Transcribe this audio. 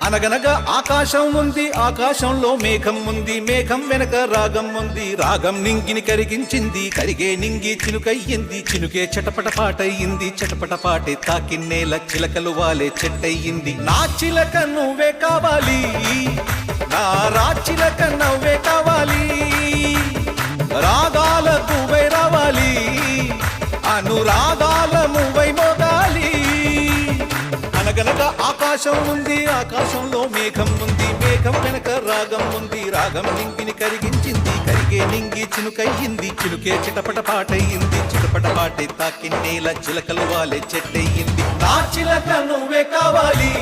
అనగనగా ఆకాశం ఉంది, ఆకాశంలో మేఘం ఉంది, మేఘం వెనక రాగం ఉంది, రాగం నింగిని కరిగించింది, కరిగే నింగి చినుకయ్యింది, చినుకే చటపట పాటయ్యింది, చటపట పాటే తాకిన్నేల చిలకలు వాలే చెట్టయ్యింది. నా చిలక నువ్వే కావాలి, నా రాచిలక నవ్వే కావాలి, రాగాల నువ్వై రావాలి, అనురాగాల నువ్వై మోగాలి. అనగనగా ఆకాశం ఉంది, ఆకాశంలో మేఘం ఉంది, మేఘం వెనక రాగం ఉంది, రాగం నింగిని కరిగించింది, కరిగే నింగి చినుకయ్యింది, చినుకే చిటపట పాటయ్యింది, చిటపట పాటే తాకిన్నేల చిలకలు వాలే చెట్టయ్యింది. నా చిలక నువ్వే కావాలి,